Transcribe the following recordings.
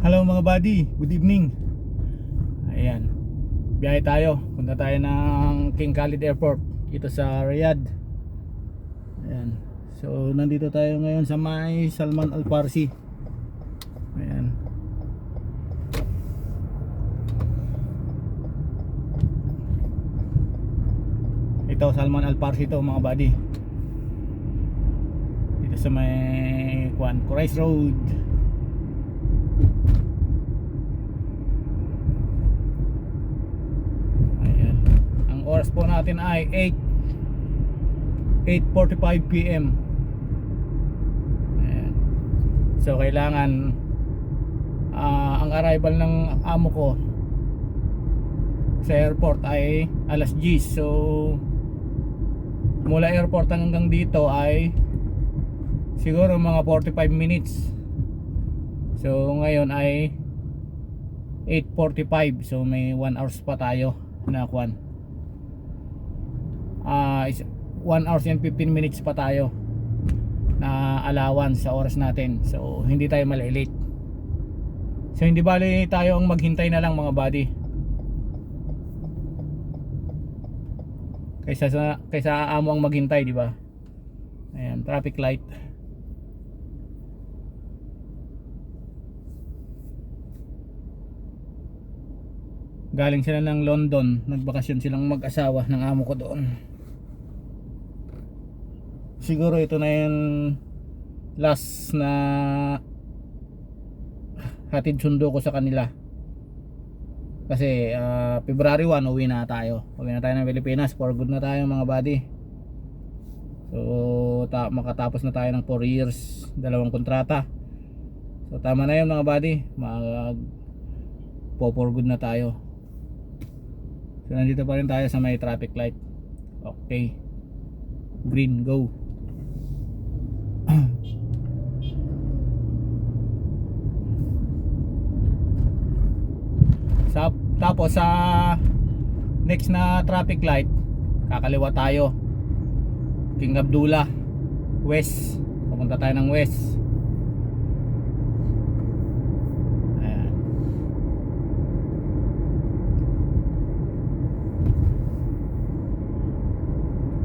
Hello mga buddy, good evening. Ayan, biyahe tayo. Punta tayo ng King Khalid Airport dito sa Riyadh. Ayan, so nandito tayo ngayon sa may Salman Al Farsi. Ayan, ito Salman Al Farsi to mga buddy. Dito sa may Quraysh Road. Oras po natin ay 8:45 PM. Ayan. So kailangan ang arrival ng amo ko sa airport ay alas 10. So mula airport hanggang dito ay siguro mga 45 minutes. So ngayon ay 8:45. So may 1 hours pa tayo na kuwan. 1 hours and 15 minutes pa tayo na allowance sa oras natin. So hindi tayo malilate. So hindi bali tayo ang maghintay na lang mga buddy, kaysa amo ang maghintay, di ba? Ayan, traffic light. Galing sila ng London, nagbakasyon silang mag-asawa ng amo ko doon. Siguro ito na yung last na hatid sundo ko sa kanila. Kasi February 1 uwi na tayo. Uwi na tayo ng Pilipinas, for good na tayo mga buddy. So makatapos na tayo ng 4 years, 2 kontrata. So tama na yun mga buddy, for good na tayo. So nandito pa rin tayo sa may traffic light. Okay, green, go. Tapos sa next na traffic light, kakaliwa tayo, King Abdullah West. Pupunta tayo ng West. Ayan.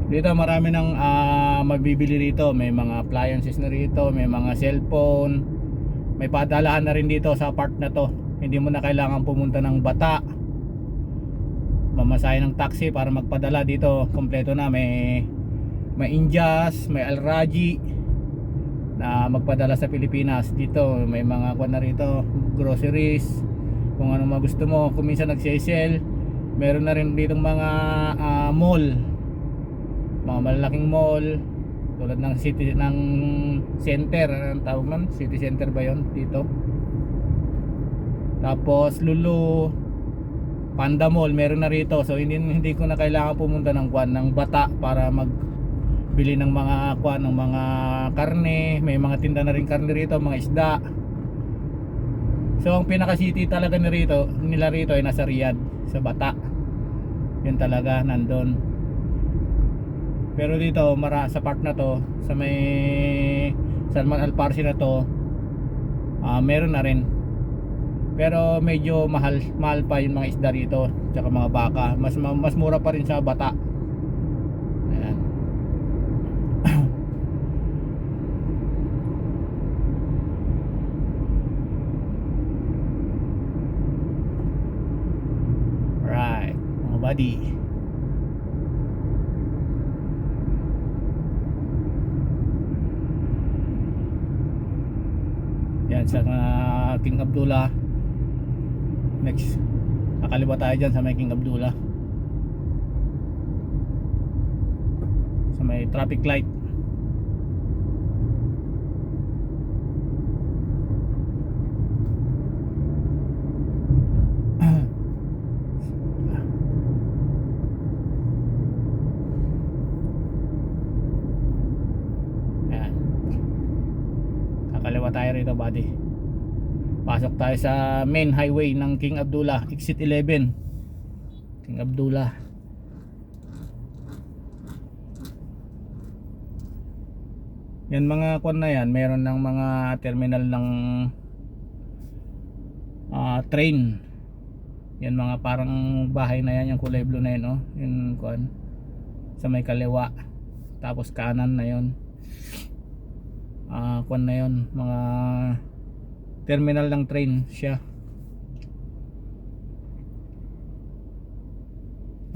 Dito marami ng magbibili rito. May mga appliances na rito, may mga cellphone, may padalaan na rin dito sa part na to. Hindi mo na kailangan pumunta ng Bata, mamasahe ng taxi para magpadala dito. Kompleto na, may Indias, may Al Raji na magpadala sa Pilipinas. Dito may mga kuwan na rito, groceries, kung ano mga gusto mo. Kung minsan nagse-sale, meron na rin dito mga mall, mga malalaking mall tulad ng city, ng center, anong tawag man, city center ba yon dito? Tapos Lulu, Panda Mall, meron na rito. So hindi ko na kailangan pumunta ng kuwan ng Bata para magbili ng mga kuwan, ng mga karne. May mga tinda na rin karne rito, mga isda. So ang pinaka city talaga nila rito ay nasa Riyadh, sa Bata. Yun talaga nandun. Pero dito sa part na to, sa may Salman Al Farsi na to, meron na rin. Pero medyo mahal pa yung mga isda rito, tsaka mga baka. Mas mura pa rin sa Bata. Ayan. Right, mga buddy. Yan sa King Abdullah. Next, kakaliwa tayo dyan sa may King Abdullah, sa may traffic light. Ayan, kakaliwa tayo rito buddy. Pasok tayo sa main highway ng King Abdullah, exit 11, King Abdullah. Yan mga kwan na yan, meron ng mga terminal ng train. Yan mga parang bahay na yan, yung kulay blue na yun, oh. Yung kuan sa may kaliwa, tapos kanan na yun, kuan na yun, mga terminal ng train siya.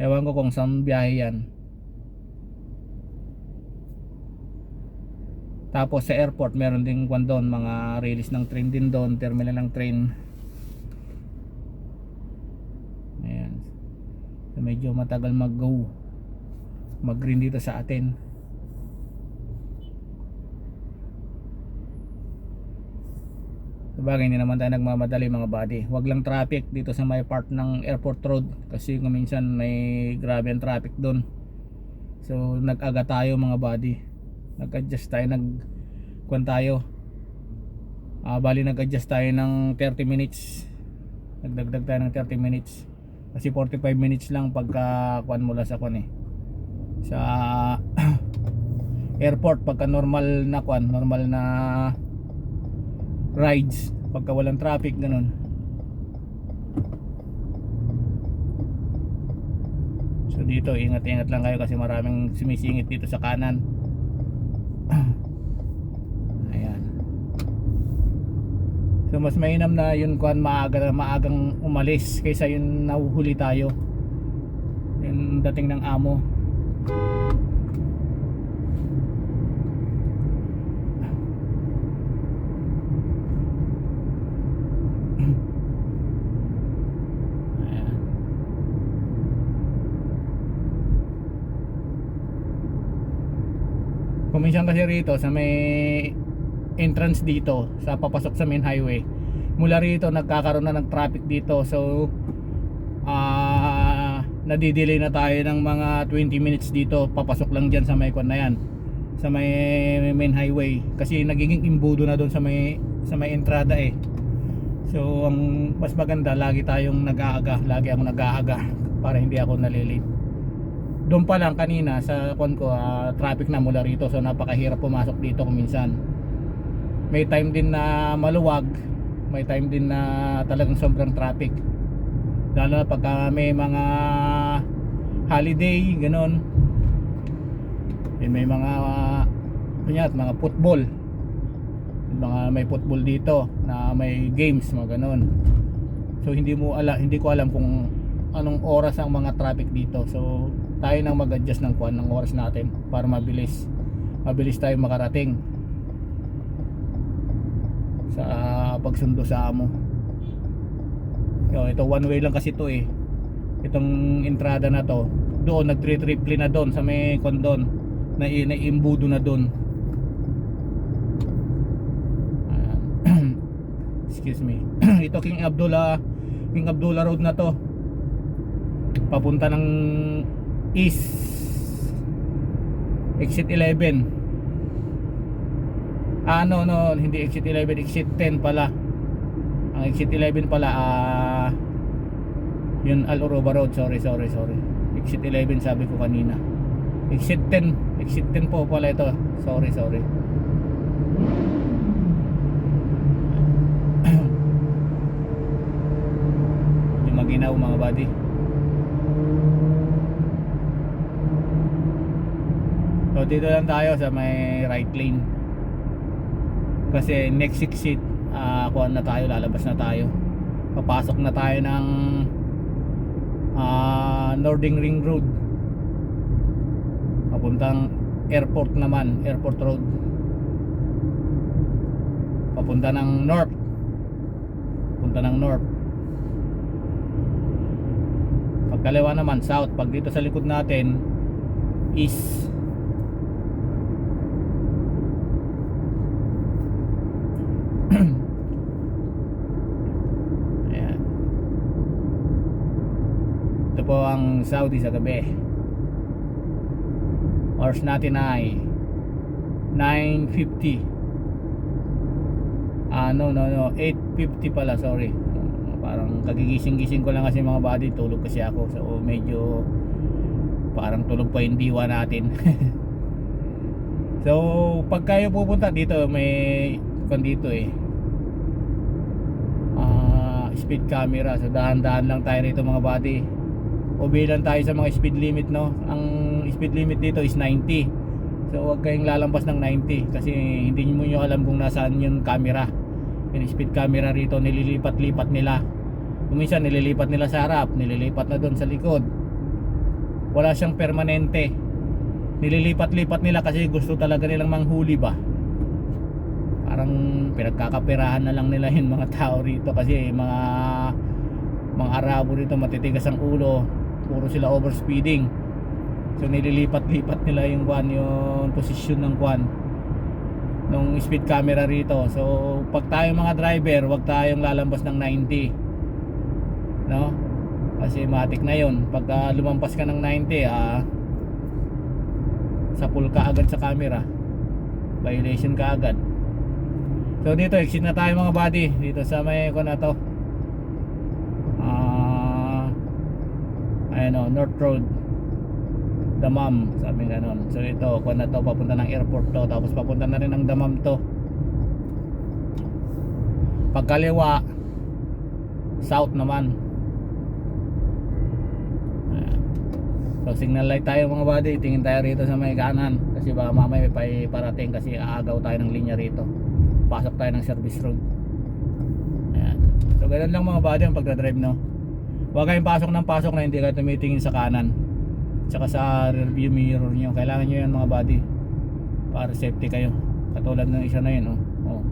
Ewan ko kung saan biyahe yan. Tapos sa airport meron ding kuan doon, mga release ng train din doon, terminal ng train. Ayan, so medyo matagal mag green dito sa atin. Sabagay, hindi naman tayo nagmamadali mga buddy. Wag lang traffic dito sa may part ng airport road, kasi kung minsan may grabe ang traffic doon. So nag-aga tayo mga buddy, nag-adjust tayo, nag-kuan tayo, bali nag-adjust tayo ng 30 minutes, nagdagdag tayo ng 30 minutes, kasi 45 minutes lang pagka kuan mula sa kuan sa airport, pagka normal na kuan, normal na rides, pagka walang traffic, ganun. So dito ingat-ingat lang kayo kasi maraming sumisingit dito sa kanan. Ayan. So mas mainam na yun kuan, maagang umalis kaysa yun nahuhuli tayo, yung dating ng amo. Kuminsan kasi rito sa may entrance dito sa papasok sa main highway, mula rito nagkakaroon na ng traffic dito. So nadidelay na tayo ng mga 20 minutes dito, papasok lang dyan sa may kwan na yan, sa may main highway, kasi nagiging imbudo na doon sa may entrada So ang mas maganda, lagi tayong nag-aaga, lagi ako nag-aaga para hindi ako nalilate. Doon pa lang kanina sa kon ko, traffic na mula rito, so napakahirap pumasok dito kung minsan. May time din na maluwag, may time din na talagang sobrang traffic, lalo na pagka may mga holiday, ganon. May mga mga football, may football dito na may games, mga ganon. So hindi ko alam kung anong oras ang mga traffic dito. So tayo nang mag-adjust ng kuan ng oras natin para mabilis tayo makarating sa pagsundo sa amo. So ito one way lang kasi ito itong entrada na to. Doon nag-triple na doon sa may kondon, na imbudo na doon. Excuse me. Ito King Abdullah Road na to, papunta ng East, exit 11. No, hindi exit 11, exit 10 pala. Ang exit 11 pala yun Al Oroba Road. Sorry. Exit 11 sabi ko kanina. Exit 10 po pala ito. Sorry. Hindi maginaw mga buddy. So dito lang tayo sa may right lane, kasi next exit kuha na tayo, lalabas na tayo, papasok na tayo ng Northern Ring Road, papuntang airport naman, airport road, papunta ng north, pagkaliwa naman south. Pag dito sa likod natin east. Ayan. Ito po ang Saudi sa gabi. Oras natin ay 9:50. No 8:50 pala, sorry. Parang kagigising-gising ko lang kasi mga buddy, tulog kasi ako, so medyo parang tulog pa yung diwa natin. So pag kayo pupunta dito, may kung dito speed camera. So dahan-dahan lang tayo rito mga buddy. Obey lang tayo sa mga speed limit, no. Ang speed limit dito is 90. So huwag kayong lalampas ng 90 kasi hindi mo nyo alam kung nasaan yung camera. Yung speed camera rito nililipat-lipat nila. Kung minsan nililipat nila sa harap, nililipat na doon sa likod. Wala siyang permanente. Nililipat-lipat nila kasi gusto talaga nilang manghuli ba. Parang pinagkakaperahan na lang nila yung mga tao rito kasi mga Arabo rito matitigas ang ulo, puro sila overspeeding. So nililipat-lipat nila yung posisyon ng nung speed camera rito. So pag tayo mga driver, wag tayong lalambas ng 90, no? Kasi matik na yon. Pagka lumampas ka ng 90, sapul ka agad sa camera, violation ka agad. So dito exit na tayo mga buddy, dito sa may na to, ayun, North Road, Damam, sabi ganon. So ito na to, papunta ng airport to, tapos papunta na rin ng Damam to. Pagkaliwa south naman. So signal light tayo mga buddy, tingin tayo rito sa may kanan kasi baka mamaya may parating kasi aagaw tayo ng linya rito. Pasok tayo ng service road. Ayan. So ganun lang mga buddy ang pagdadrive, no. Huwag kayong pasok ng pasok na hindi kayo tumitingin sa kanan tsaka sa rearview mirror nyo. Kailangan nyo yan mga buddy para safety kayo. Katulad ng isa na yun, oh.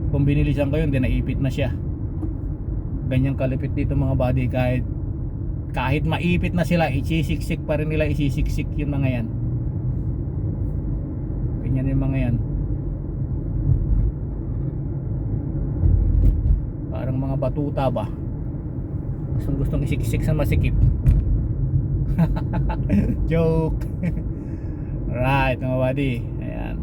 Kung binilisan ko yun, di naipit na siya. Ganyang kalipit dito mga buddy. Kahit maipit na sila, isisiksik pa rin nila, isisiksik yung mga yan. Ganyan yung mga yan. Parang mga batuta ba, gustong isiksik sa masikip. Joke. Right mga buddy. Ayan.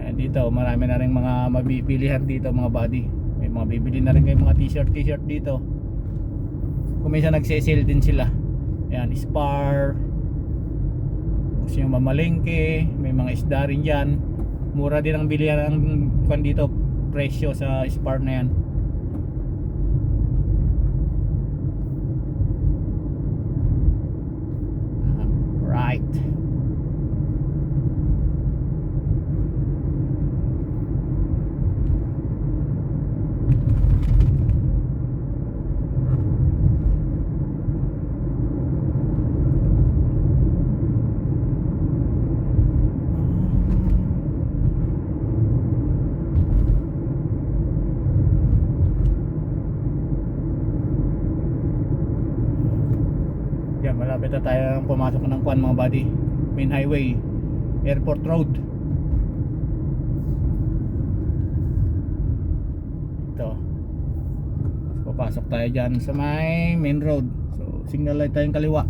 Ayan, dito marami na rin mga mabipilihan dito mga buddy. May mga bibili na rin kayo mga t-shirt dito. Kung minsan nagse-sale din sila. Ayan, Spar. Gusto nyo mamalengke, may mga isda rin dyan. Mura din ang bilihan ng dito, presyo sa Spar na yan. Right. Malapit na tayo pumasok ng mga buddy, main highway, airport road. Ito, papasok tayo dyan sa may main road. So signal light tayong kaliwa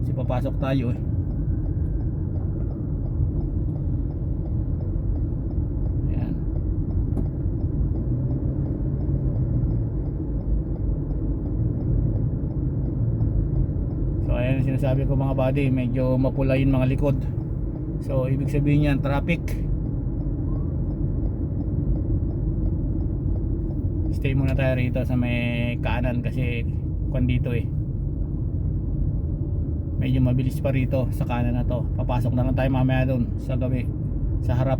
kasi papasok tayo Ayan. Ayan, sinasabi ko mga buddy, medyo mapula yung mga likod. So ibig sabihin yan, traffic. Stay muna tayo rito sa may kanan kasi dito medyo mabilis pa rito sa kanan na to. Papasok na lang tayo mamaya doon sa gabi, sa harap.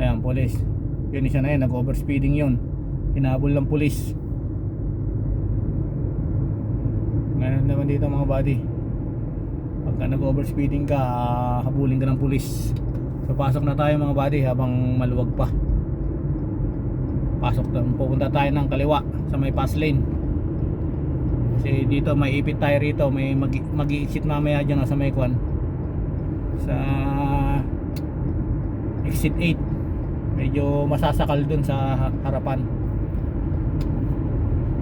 Ayan, police. Yun, isa na yun, nag-overspeeding yun. Hinabol ng police. Ngayon naman dito mga buddy, pagka nag-overspeeding ka, habulin ka ng pulis. So pasok na tayo mga buddy habang maluwag pa. Pasok na, pupunta tayo ng kaliwa sa may pass lane. Kasi dito may ipit tayo rito, may mag-i-exit mamaya dyan sa may sa exit 8. Medyo masasakal dun sa harapan.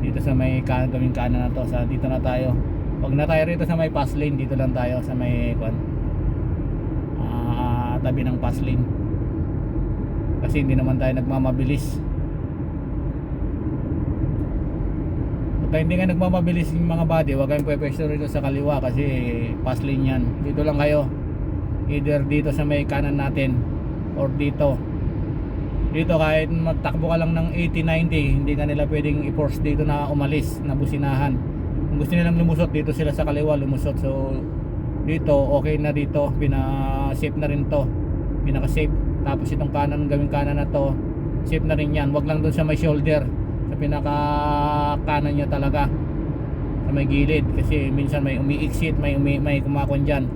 Dito sa may gawing kanan na to, sa dito na tayo. Wag na tayo rito sa may pass lane, dito lang tayo sa may tabi ng pass lane. Kasi hindi naman tayo nagmamabilis. pagka hindi nga nagmamabilis yung mga body, huwag kayong pwesto rito sa kaliwa kasi fast lane yan. Dito lang kayo, either dito sa may kanan natin or dito kahit magtakbo ka lang ng 80-90, hindi ka nila pwedeng i-force dito na umalis, na businahan. Kung gusto nilang lumusot, dito sila sa kaliwa lumusot. So dito okay na, dito pina-safe na rin to, pinaka-safe. Tapos itong kanan, gawing kanan na to, safe na rin yan. Wag lang doon sa may shoulder, sa pinaka kanan nya talaga, sa may gilid, kasi minsan may umi-exit, may kumakon dyan,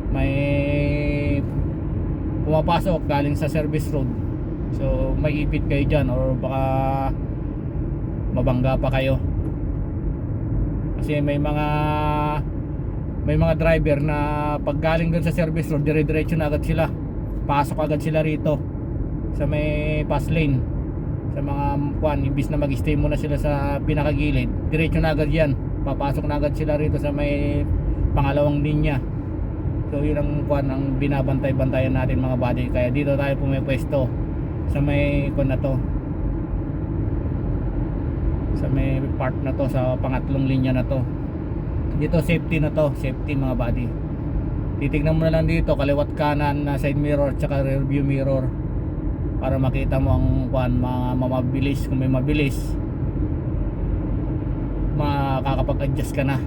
may pumapasok galing sa service road. So may ipit kayo dyan, or baka mabangga pa kayo. Kasi may mga driver na pag galing dun sa service road, dire-diretso na agad sila, pasok agad sila rito sa may fast lane. Sa mga kwan, imbis na mag-stay muna sila sa pinakagilid, diretso na agad yan, papasok na agad sila rito sa may pangalawang linya. So yun ang kwan, ang binabantay-bantayan natin mga buddy. Kaya dito tayo pumipwesto sa may kwan na to, sa may part na to, sa pangatlong linya na to. Dito safety na to, safety mga buddy. Titignan mo na lang dito kaliwat kanan na side mirror tsaka rear view mirror, para makita mo ang kwan, mabilis. Kung may mabilis, makakapag-adjust ka na.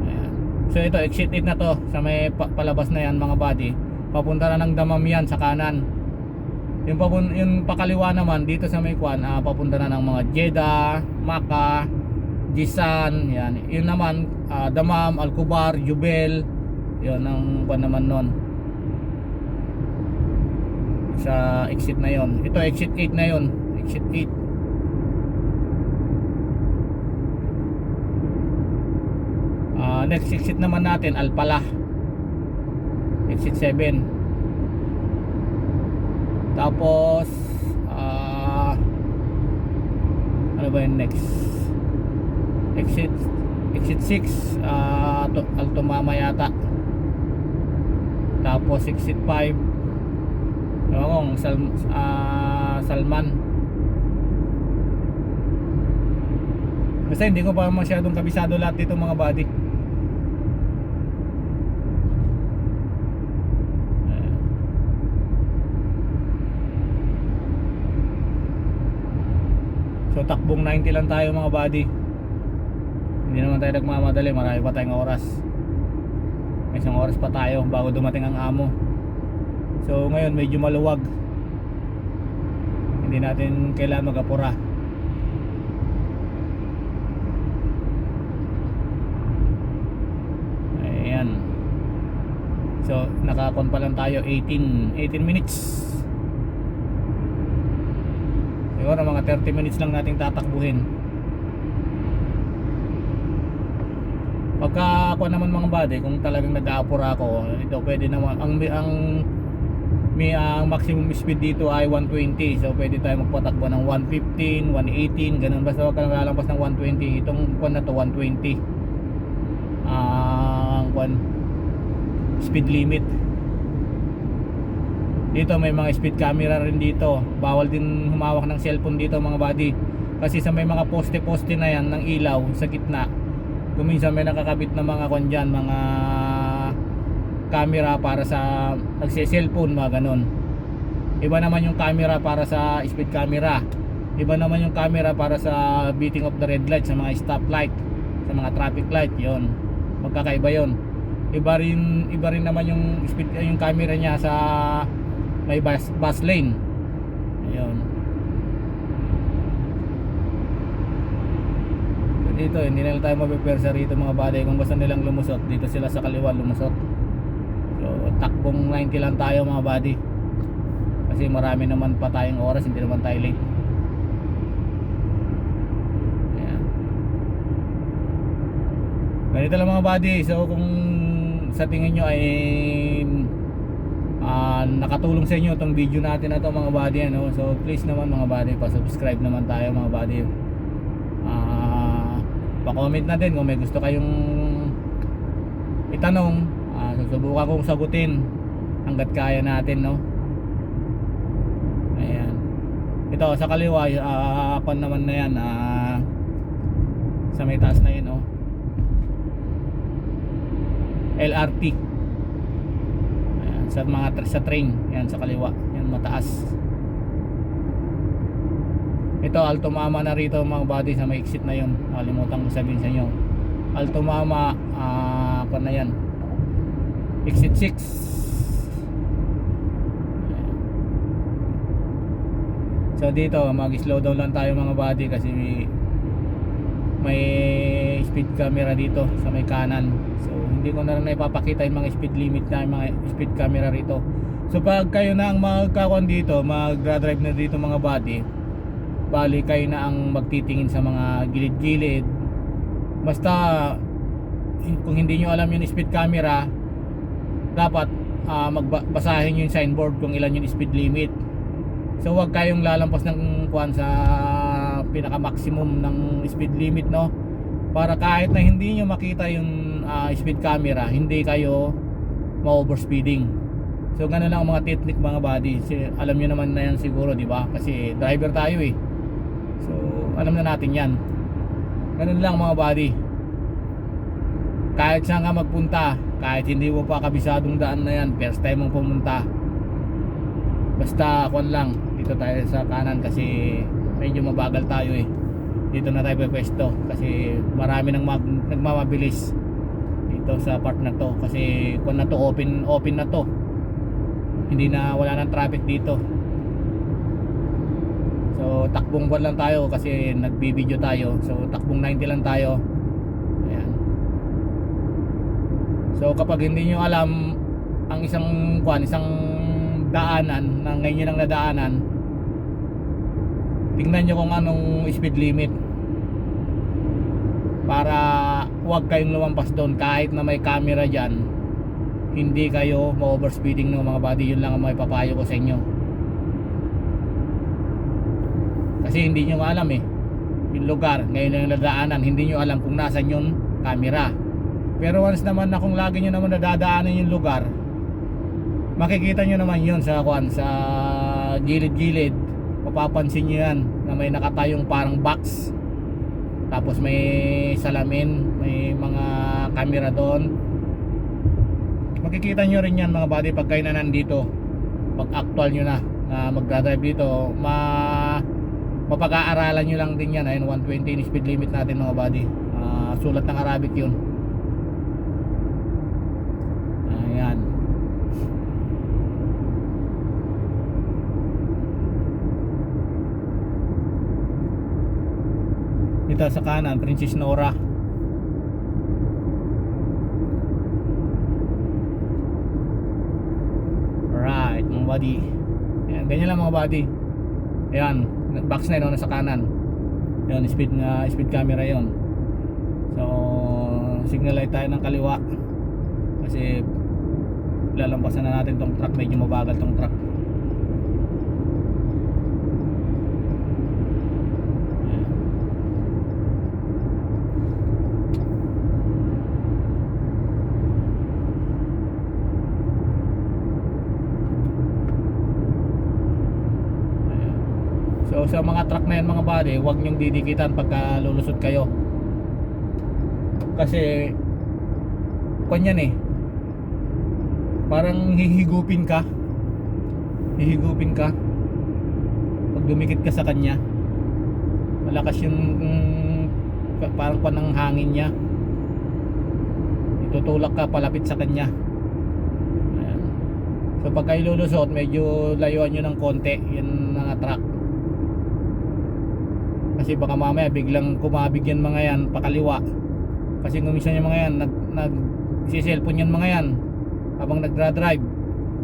Ayan. So ito exit 8 na to, sa may palabas na yan mga buddy. Papunta na ng Damam yan sa kanan. Yung pakaliwa naman dito sa may kwan, papunta na ng mga Jeddah, Makkah, Jisan, yan. Yun naman Damam, Al-Kubar, Jubel. Yun ang kwan naman nun, sa exit na yon. Ito exit 8 na yon, exit 8. Next exit naman natin Alpala, exit 7. Tapos ano ba yung next? Exit 6, Alto Mama yata. Tapos exit 5, Salman. Basta hindi ko pa masyadong kabisado lahat dito mga buddy. So takbong 90 lang tayo mga buddy. Hindi naman tayo nagmamadali, marami pa tayong oras. May isang oras pa tayo bago dumating ang amo. So ngayon medyo maluwag, hindi natin kailangan mag-apura. Ayan. So nakakon pa lang tayo 18 minutes. Siguro mga 30 minutes lang nating tatakbuhin. Pagka ako naman mga buddy, kung talagang nag-aapura ako, ito pwede naman ang maximum speed dito ay 120. So pwede tayo magpatakbo ng 115, 118, ganun. Basta wag ka lang lalampas ng 120. Itong kwan na to 120 ang speed limit. Dito may mga speed camera rin dito. Bawal din humawak ng cellphone dito mga buddy, kasi sa may mga poste na yan ng ilaw sa gitna, kuminsan may nakakabit na mga kwan dyan, mga camera para sa nagse-cellphone, mga ganon. Iba naman yung camera para sa speed camera, iba naman yung camera para sa beating of the red light, sa mga stoplight, sa mga traffic light. Yon, magkakaiba yon. Iba rin naman yung speed, yung camera niya sa may bus lane. Ayun. Dito hindi na tayo mapipersa rito mga buddy. Kung gusto nilang lumusot, dito sila sa kaliwa lumusot. So takbong 90 lang tayo mga buddy, kasi marami naman pa tayong oras, hindi naman tayo late. Ayan. Ganito lang mga buddy. So kung sa tingin nyo ay nakatulong sa inyo itong video natin na to mga buddy, ano? So please naman mga buddy, pa-subscribe naman tayo mga buddy. Pa-comment na din kung may gusto kayong itanong. Susubukan kong sagutin hanggat kaya natin, no? Ayan. Ito sa kaliwa, pan naman na yan, sa may taas na yun, oh. LRT. Ayan, sa mga sa train, yan sa kaliwa, yan mataas. Ito Alto Mama na rito mga buddy, sa may exit na yun. Nakalimutan ko sabihin sa inyo. Alto Mama, pan na yan, exit 6. So dito mag-slow down lang tayo mga buddy kasi may speed camera dito sa may kanan. So hindi ko na rin ipapakita yung mga speed limit na mga speed camera rito. So pag kayo na ang magkakon dito, mag-drive na dito mga buddy, bali kayo na ang magtitingin sa mga gilid-gilid. Basta kung hindi nyo alam yung speed camera, dapat magbasahin yung signboard kung ilan yung speed limit. So wag kayong lalampas ng kuan sa pinaka maximum ng speed limit, no, para kahit na hindi nyo makita yung speed camera, hindi kayo ma-overspeeding. So ganun lang ang mga technique mga buddy. Alam nyo naman na yan siguro, di ba? Kasi driver tayo eh. So alam na natin yan. Ganun lang mga buddy. Kahit saan ka magpunta, kahit hindi mo pa kabisadong daan na yan, first time mong pumunta, basta kuan lang, dito tayo sa kanan kasi medyo mabagal tayo eh. Dito na tayo pwesto kasi marami nang nagmamabilis dito sa part na to kasi kuan na to, open na to. Hindi na, wala nang traffic dito. So takbong kuan lang tayo kasi nagbibideo tayo. So takbong 90 lang tayo. Ayan. So kapag hindi nyo alam ang isang kuan, isang daanan na ngayon lang nadaanan, tingnan nyo kung anong speed limit para huwag kayong lumampas doon. Kahit na may camera dyan, hindi kayo ma-overspeeding ng mga buddy. Yun lang ang may papayo ko sa inyo kasi hindi nyo alam eh yung lugar, ngayon lang nadaanan, hindi nyo alam kung nasan yung camera. Pero once naman na kung lagi nyo naman nadadaanan yung lugar, makikita nyo naman yun sa sa gilid-gilid. Mapapansin nyo yan na may nakatayong parang box, tapos may salamin, may mga camera doon. Makikita nyo rin yan mga buddy pag kayo na nandito, pag actual nyo na magdadrive dito. Mapag-aaralan nyo lang din yan. Ayun, 120 yung speed limit natin mga buddy. Sulat ng Arabic yun. Ayan. Dito sa kanan, Princess Nora. Right mga buddy. Ayan, ganyan lang mga buddy. Ayan, box na yun, nasa kanan. Ayan, speed camera yun. So signal light tayo ng kaliwa kasi lalampasan na natin tong truck. Medyo mabagal tong truck. So sa mga truck na yan mga buddy, huwag nyong didikitan pagka lulusot kayo. Kasi kanyan eh, parang hihigupin ka pag dumikit ka sa kanya. Malakas yung parang panang hangin niya, itutulak ka palapit sa kanya. Ayan. So pag kayo lulusot, medyo layuan nyo ng konti yung mga truck kasi baka mamaya biglang kumabig yan mga yan pakaliwa. Kasi minsan yung mga yan nag-cellphone yan mga yan habang nagdra-drive.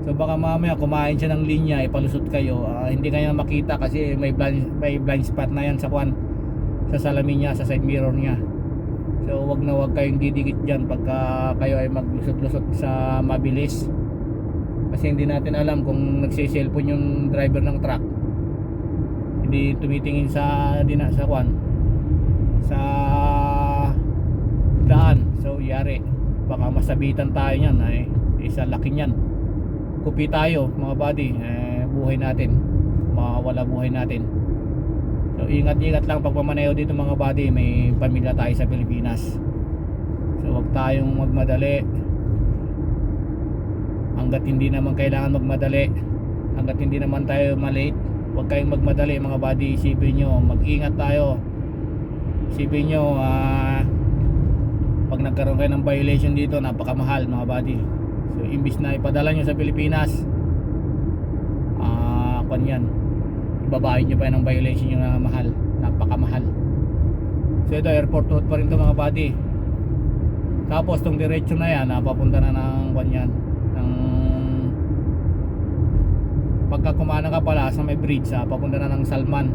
So baka mamaya kumain siya ng linya, ipalusot kayo, hindi kanya makita kasi may blind spot na yan sa sa salamin niya, sa side mirror niya. So wag na wag kayong didikit dyan pagka kayo ay maglusot-lusot sa mabilis kasi hindi natin alam kung nagse-cellphone yung driver ng truck, hindi tumitingin sa sa daan. So yari, baka masabitan tayo niyan ay isa laki niyan. Kupi tayo mga buddy, buhay natin, mawawala buhay natin. So ingat-ingat lang pag pamaneho dito mga buddy, may pamilya tayo sa Pilipinas. So wag tayong magmadali. Hanggat hindi naman kailangan magmadali, hanggat hindi naman tayo malate, wag kayong magmadali mga buddy. Isipin nyo, mag-ingat tayo. Isipin nyo, pag nagkaroon kayo ng violation dito, napakamahal mga buddy. So imbis na ipadala nyo sa Pilipinas, yan, ibabayad nyo pa yan ng violation yung mahal, napakamahal. So ito, airport road pa rin to mga buddy. Tapos tong diretso na yan, papunta na ng yan, ng pagka kumana ka pala sa may bridge, papunta na ng Salman,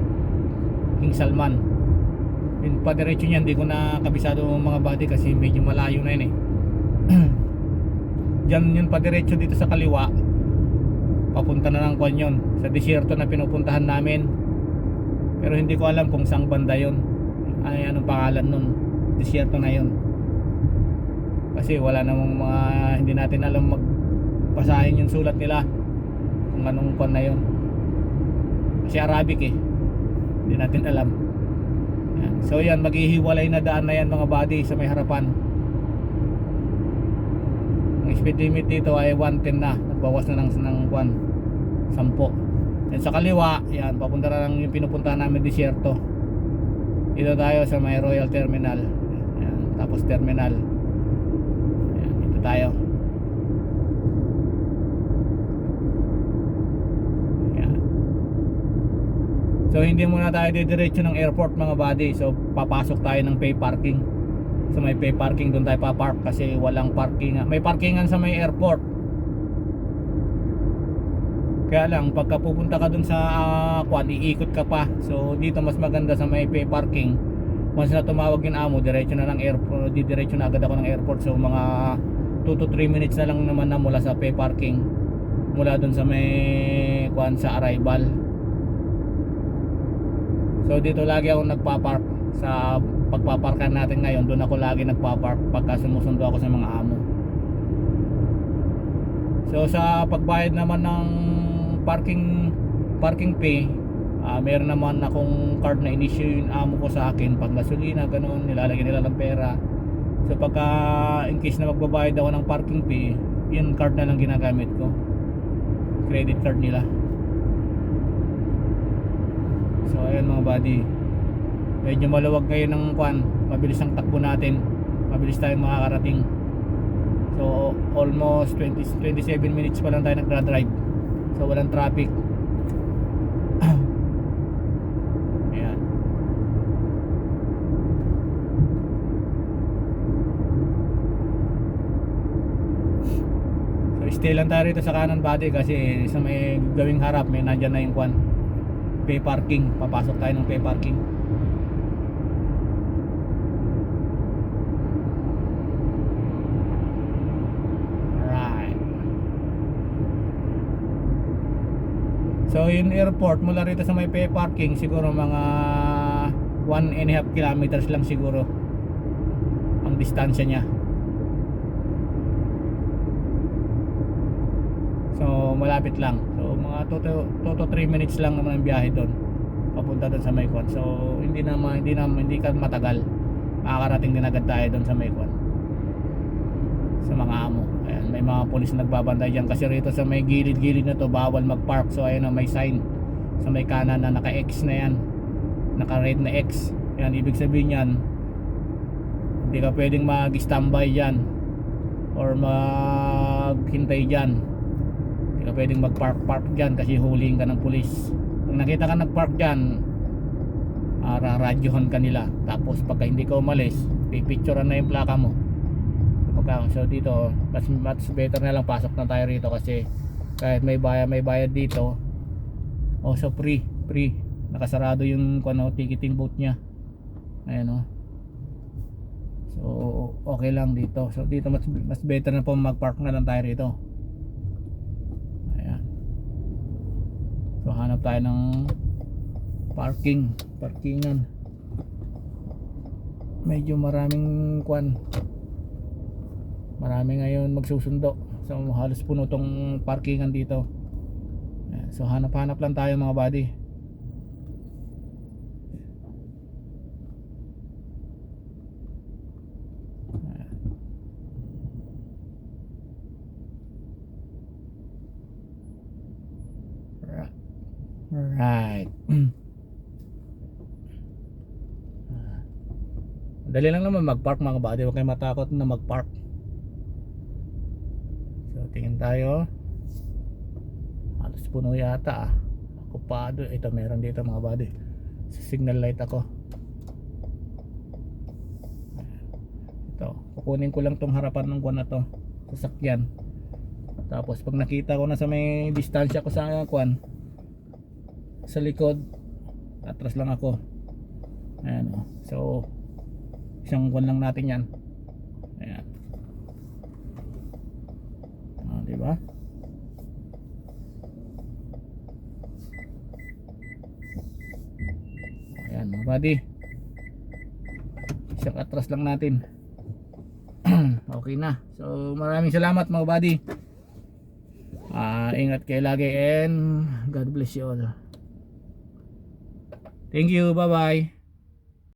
King Salman. Yung pa diretso niyan, hindi ko na kabisado mga buddy kasi medyo malayo na yun Diyan yun pa diretso dito sa kaliwa, papunta na ng yun, sa disyerto na pinupuntahan namin. Pero hindi ko alam kung saang banda yun, anong pangalan nun, disyerto na yun. Kasi wala namang mga, hindi natin alam magpasahin yung sulat nila kung anong na yun. Kasi Arabic hindi natin alam. Yan. So yan, maghihiwalay na daan na yan mga buddy sa may harapan. Ang speed limit dito ay 110 na, nagbawas na ng 10. Yan sa kaliwa, yan, papunta na lang yung pinupuntahan namin disyerto. Dito tayo sa may Royal Terminal. Yan, tapos terminal. Yan, dito tayo. Yan. So hindi muna tayo didiretso ng airport mga buddy. So papasok tayo ng pay parking. So may pay parking, doon tayo papark kasi walang parking. May parkingan sa may airport. Kaya lang pagka pupunta ka dun sa iikot ka pa. So dito mas maganda sa may pay parking. Once na tumawag yung amo, diretso na lang airport, diretso na agad ako ng airport. So mga 2 to 3 minutes na lang naman na mula sa pay parking, mula dun sa may sa arrival. So dito lagi ako nagpa-park. Sa pagpaparkan natin ngayon, doon ako lagi nagpa-park pagka sumusundo ako sa mga amo. So sa pagbayad naman ng parking fee, meron naman akong card na in-issue yung amo ko sa akin. Pag gasolina, ganoon, nilalagyan nila ng pera. So pagka in case na magbabayad ako ng parking fee, yung card na lang ginagamit ko, credit card nila. So ayun mga buddy, medyo maluwag ngayon ng mabilis ang takbo natin, mabilis tayong makakarating. So almost 27 minutes pa lang tayo nagdra-drive. So walang traffic. Ayan. So stay lang tayo rito sa kanan buddy kasi sa may gawing harap may nandyan na yung pay parking. Papasok tayo ng pay parking. So yung airport mula rito sa may pay parking siguro mga 1.5 kilometers lang siguro ang distansya niya. So malapit lang. So mga 2 to 3 minutes lang naman ang biyahe doon papunta doon sa Maykwan. So hindi ka matagal, makakarating din agad tayo doon sa Maykwan sa mga amo. Ayan, may mga pulis nagbabantay dyan kasi rito sa may gilid-gilid na to bawal mag-park. So ayun, may sign sa may kanan na naka-X na yan, naka-red na X. Yan, ibig sabihin yan, hindi ka pwedeng mag-standby dyan or maghintay dyan. Hindi ka pwedeng mag-park dyan kasi huliin ka ng pulis. Pag nakita ka nag-park dyan, raradyohan ka nila. Tapos pagka hindi ka umalis, pipicturean na yung plaka mo. So dito mas better na lang pasok na tayo rito kasi kahit may bayad dito, so free nakasarado yung ticketing booth niya. Ayan so okay lang dito. So dito mas better na po mag-park na lang tayo rito. Ayan, so hanap tayo ng parkingan. Medyo maraming marami ngayon magsusundo. So halos puno tong parkingan dito. So hanap-hanap lang tayo mga buddy. Alright. Dali lang naman mag-park mga kabady. Huwag kayo matakot na mag-park. So tingin tayo. Halos puno yata ah. Okupado. Ito meron dito mga kabady. Sa signal light ako. Ito. Kukunin ko lang tong harapan ng kwan na to. Sasakyan. Tapos pag nakita ko na sa may distansya ko sa kwan, sa likod, atras lang ako. Ayan o. So isang kwan lang natin yan. Ayan. Diba? Ayan mga buddy. Isang atras lang natin. Okay na. So maraming salamat mga buddy. Ingat kayo lagi and God bless you all. Thank you. Bye bye.